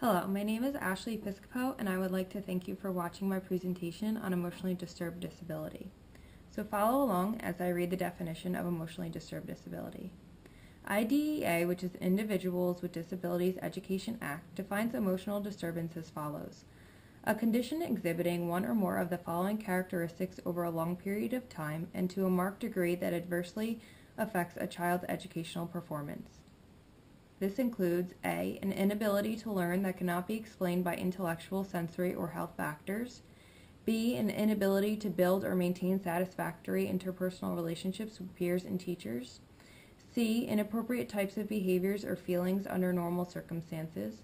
Hello, my name is Ashley Piscopo, and I would like to thank you for watching my presentation on emotionally disturbed disability. So follow along as I read the definition of emotionally disturbed disability. IDEA, which is Individuals with Disabilities Education Act, defines emotional disturbance as follows. A condition exhibiting one or more of the following characteristics over a long period of time and to a marked degree that adversely affects a child's educational performance. This includes A, an inability to learn that cannot be explained by intellectual, sensory, or health factors. B, an inability to build or maintain satisfactory interpersonal relationships with peers and teachers. C, inappropriate types of behaviors or feelings under normal circumstances.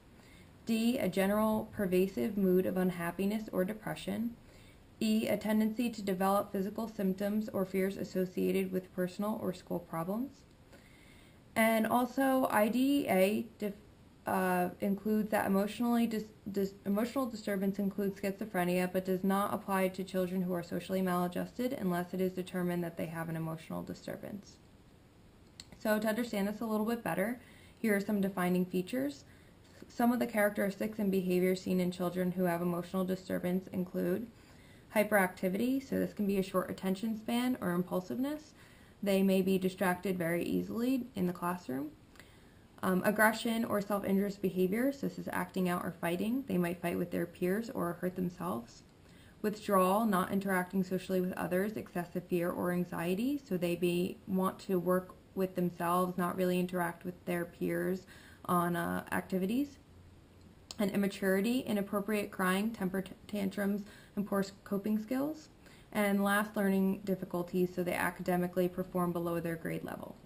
D, a general pervasive mood of unhappiness or depression. E, a tendency to develop physical symptoms or fears associated with personal or school problems. And also, IDEA includes that emotional disturbance includes schizophrenia, but does not apply to children who are socially maladjusted unless it is determined that they have an emotional disturbance. So to understand this a little bit better, here are some defining features. Some of the characteristics and behaviors seen in children who have emotional disturbance include hyperactivity, so this can be a short attention span or impulsiveness. They may be distracted very easily in the classroom. Aggression or self-injurious behavior, so this is acting out or fighting. They might fight with their peers or hurt themselves. Withdrawal, not interacting socially with others, excessive fear or anxiety, so they may want to work with themselves, not really interact with their peers on activities. And immaturity, inappropriate crying, temper tantrums, and poor coping skills. And last, learning difficulties, so they academically perform below their grade level.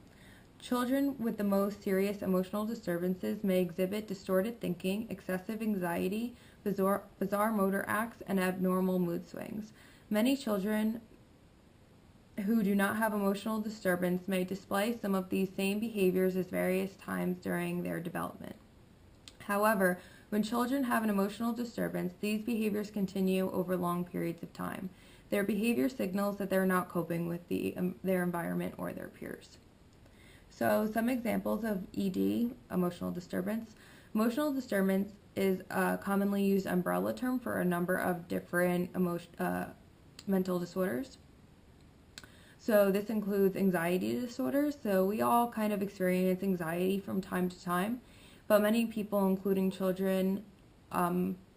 Children with the most serious emotional disturbances may exhibit distorted thinking, excessive anxiety, bizarre motor acts, and abnormal mood swings. Many children who do not have emotional disturbance may display some of these same behaviors at various times during their development. However, when children have an emotional disturbance, these behaviors continue over long periods of time. Their behavior signals that they're not coping with their environment or their peers. So some examples of ED, emotional disturbance. Emotional disturbance is a commonly used umbrella term for a number of different mental disorders. So this includes anxiety disorders. So we all kind of experience anxiety from time to time, but many people, including children,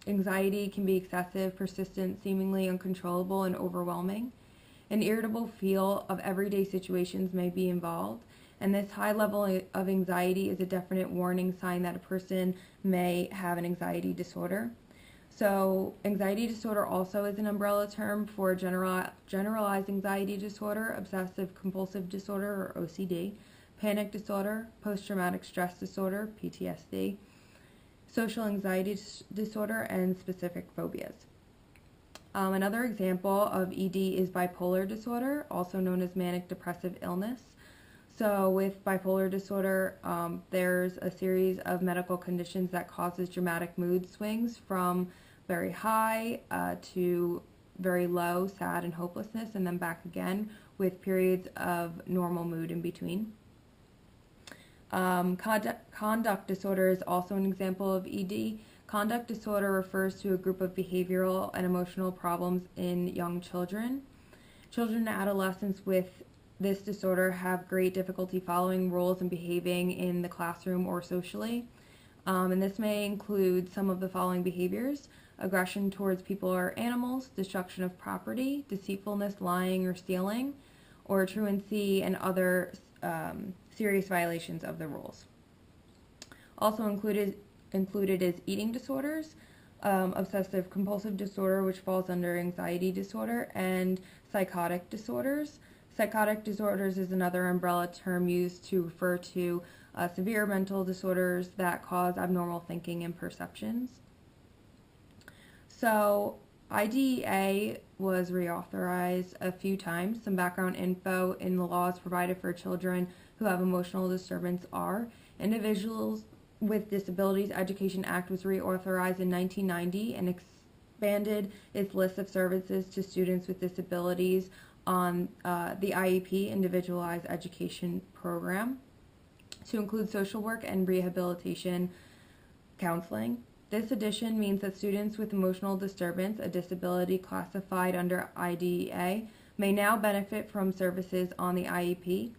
anxiety can be excessive, persistent, seemingly uncontrollable, and overwhelming. An irritable feel of everyday situations may be involved, and this high level of anxiety is a definite warning sign that a person may have an anxiety disorder. So anxiety disorder also is an umbrella term for generalized anxiety disorder, obsessive compulsive disorder, or OCD, panic disorder, post-traumatic stress disorder, PTSD, social anxiety disorder, and specific phobias. Another example of ED is bipolar disorder, also known as manic depressive illness. So with bipolar disorder, there's a series of medical conditions that causes dramatic mood swings from very high to very low, sad and hopelessness, and then back again with periods of normal mood in between. Conduct disorder is also an example of ED. Conduct disorder refers to a group of behavioral and emotional problems in young children. Children and adolescents with this disorder have great difficulty following rules and behaving in the classroom or socially. And this may include some of the following behaviors: aggression towards people or animals, destruction of property, deceitfulness, lying or stealing, or truancy and other serious violations of the rules. Also included is eating disorders, obsessive compulsive disorder, which falls under anxiety disorder, and psychotic disorders. Psychotic disorders is another umbrella term used to refer to severe mental disorders that cause abnormal thinking and perceptions. So IDEA was reauthorized a few times. Some background info in the laws provided for children who have emotional disturbance are: Individuals with Disabilities Education Act was reauthorized in 1990 and expanded its list of services to students with disabilities on the IEP, Individualized Education Program, to include social work and rehabilitation counseling. This addition means that students with emotional disturbance, a disability classified under IDEA, may now benefit from services on the IEP.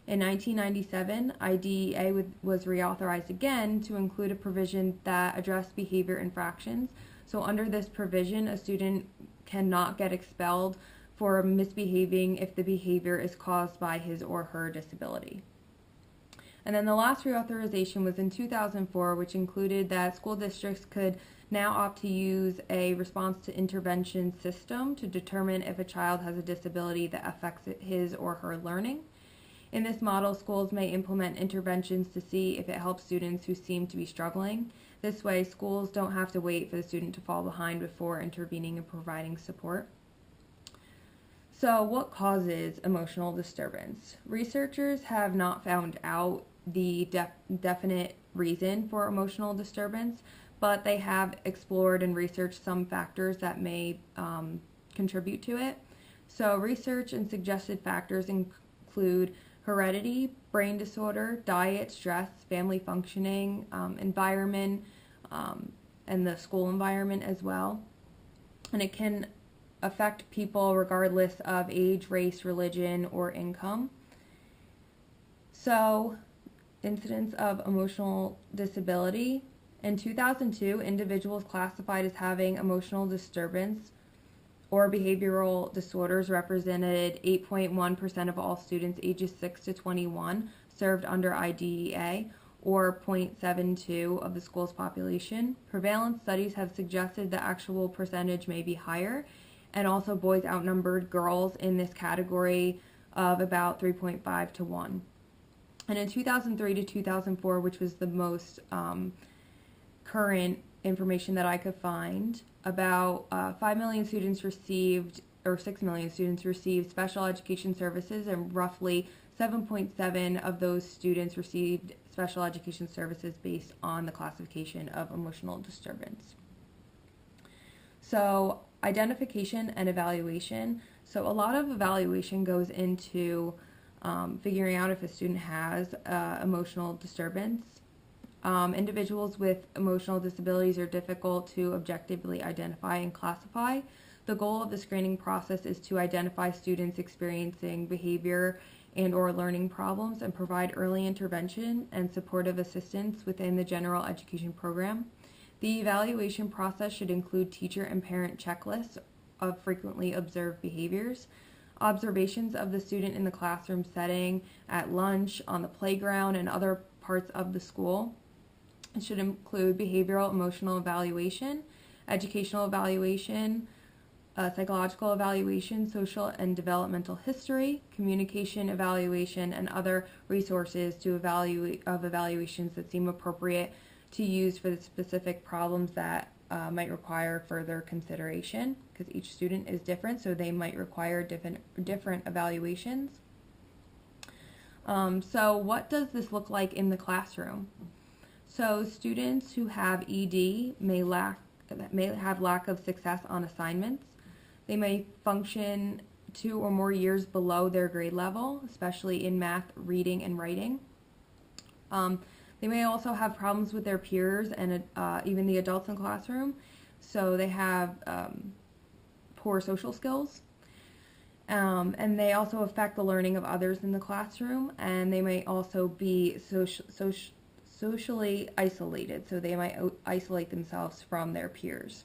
In 1997, IDEA was reauthorized again to include a provision that addressed behavior infractions. So under this provision, a student cannot get expelled for misbehaving if the behavior is caused by his or her disability. And then the last reauthorization was in 2004, which included that school districts could now opt to use a response to intervention system to determine if a child has a disability that affects his or her learning. In this model, schools may implement interventions to see if it helps students who seem to be struggling. This way, schools don't have to wait for the student to fall behind before intervening and providing support. So, what causes emotional disturbance? Researchers have not found out the definite reason for emotional disturbance, but they have explored and researched some factors that may contribute to it. So, research and suggested factors include heredity, brain disorder, diet, stress, family functioning, environment, and the school environment as well. And it can affect people regardless of age, race, religion, or income. So, incidence of emotional disability. In 2002, individuals classified as having emotional disturbance or behavioral disorders represented 8.1% of all students ages 6 to 21 served under IDEA, or 0.72 of the school's population. Prevalence studies have suggested the actual percentage may be higher, and also boys outnumbered girls in this category of about 3.5 to 1. And in 2003 to 2004, which was the most current information that I could find, about 5 million students received, or 6 million students received special education services, and roughly 7.7 of those students received special education services based on the classification of emotional disturbance. So, identification and evaluation. So, a lot of evaluation goes into figuring out if a student has emotional disturbance. Individuals with emotional disabilities are difficult to objectively identify and classify. The goal of the screening process is to identify students experiencing behavior and or learning problems and provide early intervention and supportive assistance within the general education program. The evaluation process should include teacher and parent checklists of frequently observed behaviors, observations of the student in the classroom setting, at lunch, on the playground, and other parts of the school. It should include behavioral emotional evaluation, educational evaluation, psychological evaluation, social and developmental history, communication evaluation, and other resources to evaluations that seem appropriate to use for the specific problems that might require further consideration, because each student is different, so they might require different evaluations. So what does this look like in the classroom? So students who have ED may have lack of success on assignments. They may function 2 or more years below their grade level, especially in math, reading, and writing. They may also have problems with their peers and even the adults in the classroom. So they have poor social skills. And they also affect the learning of others in the classroom. And they may also be socially isolated. So they might isolate themselves from their peers.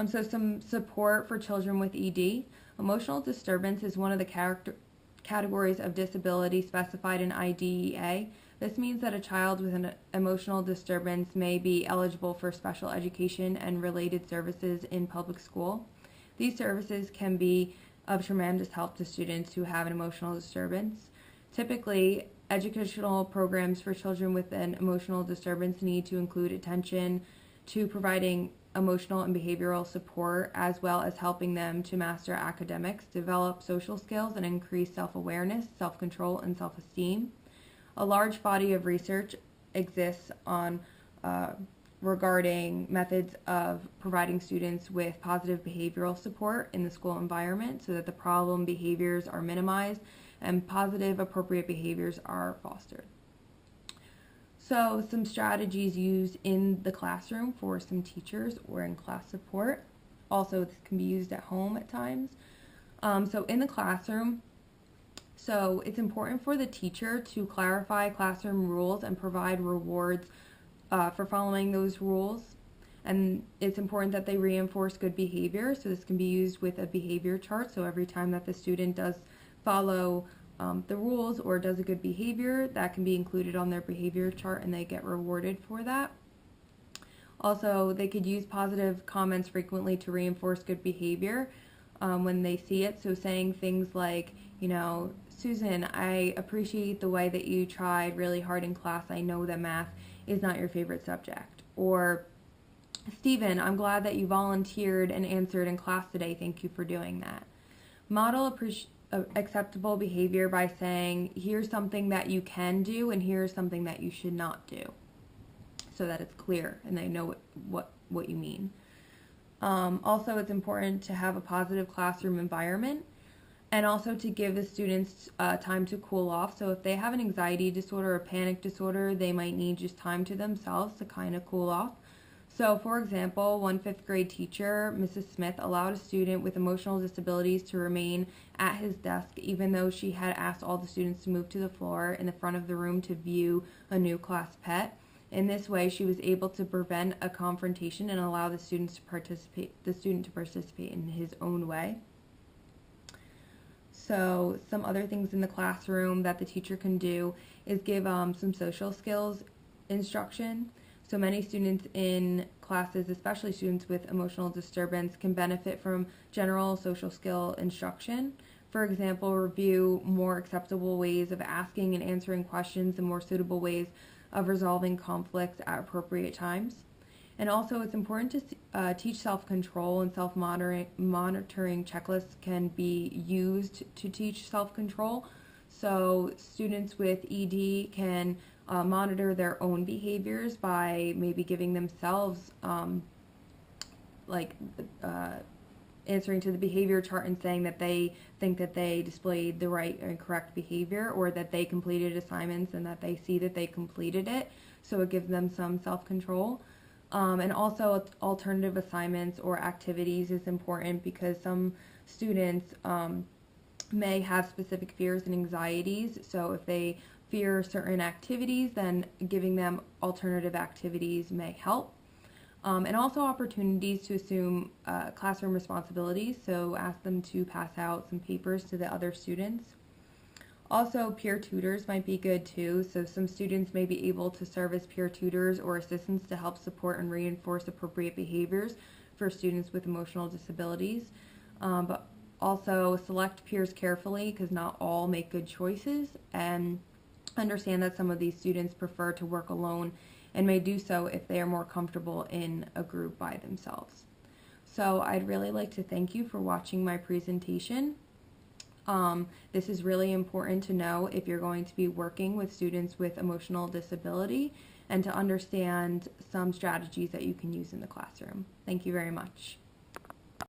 So some support for children with ED. Emotional disturbance is one of the categories of disability specified in IDEA. This means that a child with an emotional disturbance may be eligible for special education and related services in public school. These services can be of tremendous help to students who have an emotional disturbance. Typically, educational programs for children with an emotional disturbance need to include attention to providing emotional and behavioral support, as well as helping them to master academics, develop social skills, and increase self-awareness, self-control, and self-esteem. A large body of research exists on regarding methods of providing students with positive behavioral support in the school environment so that the problem behaviors are minimized and positive appropriate behaviors are fostered. So some strategies used in the classroom for some teachers or in class support. Also, this can be used at home at times. So in the classroom, so it's important for the teacher to clarify classroom rules and provide rewards for following those rules. And it's important that they reinforce good behavior. So this can be used with a behavior chart. So every time that the student does follow the rules or does a good behavior, that can be included on their behavior chart and they get rewarded for that. Also, they could use positive comments frequently to reinforce good behavior when they see it. So saying things like, you know, Susan, I appreciate the way that you tried really hard in class. I know that math is not your favorite subject. Or, Stephen, I'm glad that you volunteered and answered in class today. Thank you for doing that. Model acceptable behavior by saying, here's something that you can do and here's something that you should not do, so that it's clear and they know what you mean. Also, it's important to have a positive classroom environment and also to give the students time to cool off. So if they have an anxiety disorder or panic disorder, they might need just time to themselves to kind of cool off. So for example, one 5th grade teacher, Mrs. Smith, allowed a student with emotional disabilities to remain at his desk even though she had asked all the students to move to the floor in the front of the room to view a new class pet. In this way, she was able to prevent a confrontation and allow the student to participate in his own way. So some other things in the classroom that the teacher can do is give some social skills instruction. So many students in classes, especially students with emotional disturbance, can benefit from general social skill instruction. For example, review more acceptable ways of asking and answering questions and more suitable ways of resolving conflicts at appropriate times. And also, it's important to teach self-control, and self-monitoring checklists can be used to teach self-control. So students with ED can monitor their own behaviors by maybe giving themselves answering to the behavior chart and saying that they think that they displayed the right and correct behavior, or that they completed assignments and that they see that they completed it. So it gives them some self-control. And also alternative assignments or activities is important because some students may have specific fears and anxieties. So if they fear certain activities, then giving them alternative activities may help. And also opportunities to assume classroom responsibilities, so ask them to pass out some papers to the other students. Also, peer tutors might be good too, so some students may be able to serve as peer tutors or assistants to help support and reinforce appropriate behaviors for students with emotional disabilities. But also select peers carefully because not all make good choices, and understand that some of these students prefer to work alone and may do so if they are more comfortable in a group by themselves. So I'd really like to thank you for watching my presentation. This is really important to know if you're going to be working with students with emotional disability, and to understand some strategies that you can use in the classroom. Thank you very much.